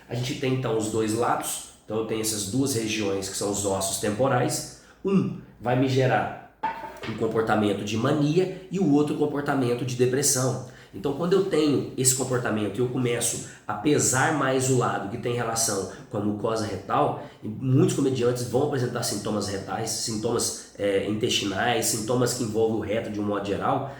A gente tem então os dois lados, então eu tenho essas duas regiões que são os ossos temporais. Um vai me gerar um comportamento de mania e o outro comportamento de depressão. Então, quando eu tenho esse comportamento e eu começo a pesar mais o lado que tem relação com a mucosa retal, e muitos comediantes vão apresentar sintomas retais, sintomas intestinais, sintomas que envolvem o reto de um modo geral,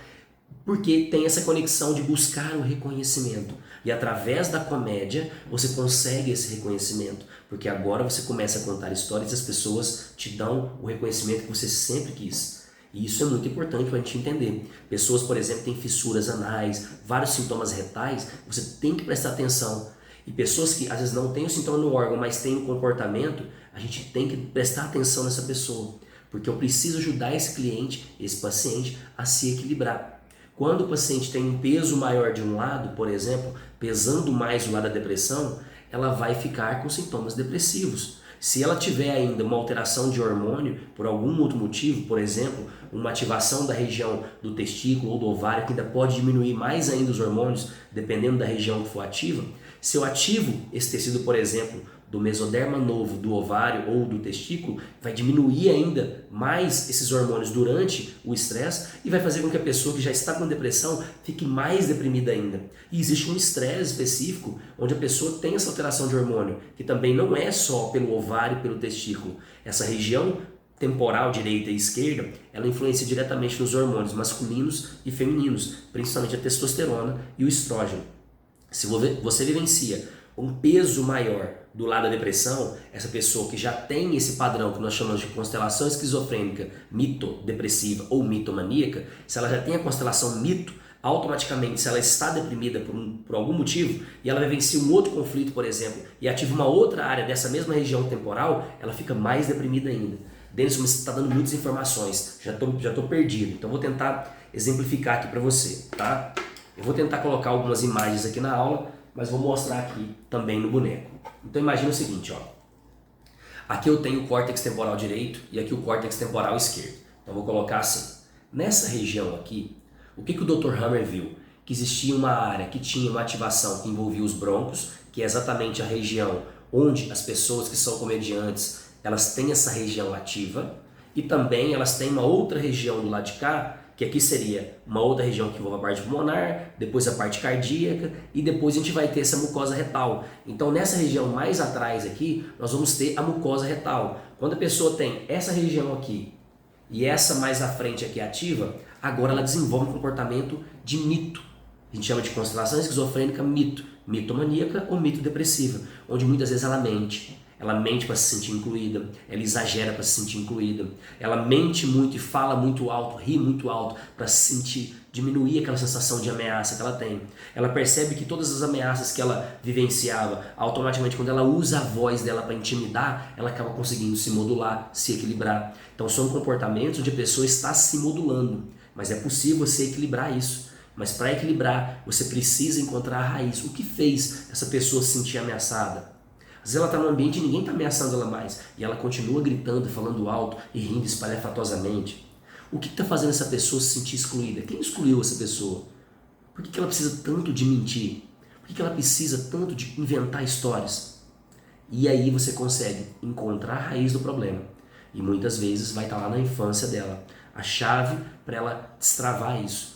porque tem essa conexão de buscar o reconhecimento. E através da comédia você consegue esse reconhecimento, porque agora você começa a contar histórias e as pessoas te dão o reconhecimento que você sempre quis. E isso é muito importante para a gente entender. Pessoas, por exemplo, têm fissuras anais, vários sintomas retais, você tem que prestar atenção. E pessoas que às vezes não têm o sintoma no órgão, mas têm um comportamento, a gente tem que prestar atenção nessa pessoa, porque eu preciso ajudar esse cliente, esse paciente, a se equilibrar. Quando o paciente tem um peso maior de um lado, por exemplo, pesando mais o lado da depressão, ela vai ficar com sintomas depressivos. Se ela tiver ainda uma alteração de hormônio, por algum outro motivo, por exemplo, uma ativação da região do testículo ou do ovário, que ainda pode diminuir mais ainda os hormônios, dependendo da região que for ativa, se eu ativo esse tecido, por exemplo, do mesoderma novo, do ovário ou do testículo, vai diminuir ainda mais esses hormônios durante o estresse e vai fazer com que a pessoa que já está com depressão fique mais deprimida ainda. E existe um estresse específico onde a pessoa tem essa alteração de hormônio, que também não é só pelo ovário e pelo testículo. Essa região temporal direita e esquerda, ela influencia diretamente nos hormônios masculinos e femininos, principalmente a testosterona e o estrógeno. Se você vivencia um peso maior do lado da depressão, essa pessoa que já tem esse padrão que nós chamamos de constelação esquizofrênica mitodepressiva ou mitomaníaca, se ela já tem a constelação mito, automaticamente, se ela está deprimida por algum motivo e ela vivencia um outro conflito, por exemplo, e ativa uma outra área dessa mesma região temporal, ela fica mais deprimida ainda. Denison, você está dando muitas informações, já tô perdido, então vou tentar exemplificar aqui para você, tá? Eu vou tentar colocar algumas imagens aqui na aula, mas vou mostrar aqui também no boneco. Então imagina o seguinte, ó. Aqui eu tenho o córtex temporal direito e aqui o córtex temporal esquerdo. Então vou colocar assim. Nessa região aqui, o que o Dr. Hammer viu? Que existia uma área que tinha uma ativação que envolvia os brônquios, que é exatamente a região onde as pessoas que são comediantes, elas têm essa região ativa, e também elas têm uma outra região do lado de cá, que aqui seria uma outra região que envolve a parte pulmonar, depois a parte cardíaca e depois a gente vai ter essa mucosa retal. Então nessa região mais atrás aqui, nós vamos ter a mucosa retal. Quando a pessoa tem essa região aqui e essa mais à frente aqui ativa, agora ela desenvolve um comportamento de mito. A gente chama de constelação esquizofrênica mito, mitomaníaca ou mitodepressiva, onde muitas vezes ela mente. Ela mente para se sentir incluída, ela exagera para se sentir incluída, ela mente muito e fala muito alto, ri muito alto para se sentir, diminuir aquela sensação de ameaça que ela tem. Ela percebe que todas as ameaças que ela vivenciava, automaticamente quando ela usa a voz dela para intimidar, ela acaba conseguindo se modular, se equilibrar. Então são comportamentos onde a pessoa está se modulando, mas é possível você equilibrar isso. Mas para equilibrar, você precisa encontrar a raiz. O que fez essa pessoa se sentir ameaçada? Às vezes ela está num ambiente e ninguém está ameaçando ela mais. E ela continua gritando, falando alto e rindo espalhafatosamente. O que está fazendo essa pessoa se sentir excluída? Quem excluiu essa pessoa? Por que ela precisa tanto de mentir? Por que ela precisa tanto de inventar histórias? E aí você consegue encontrar a raiz do problema. E muitas vezes vai estar lá na infância dela. A chave para ela destravar isso.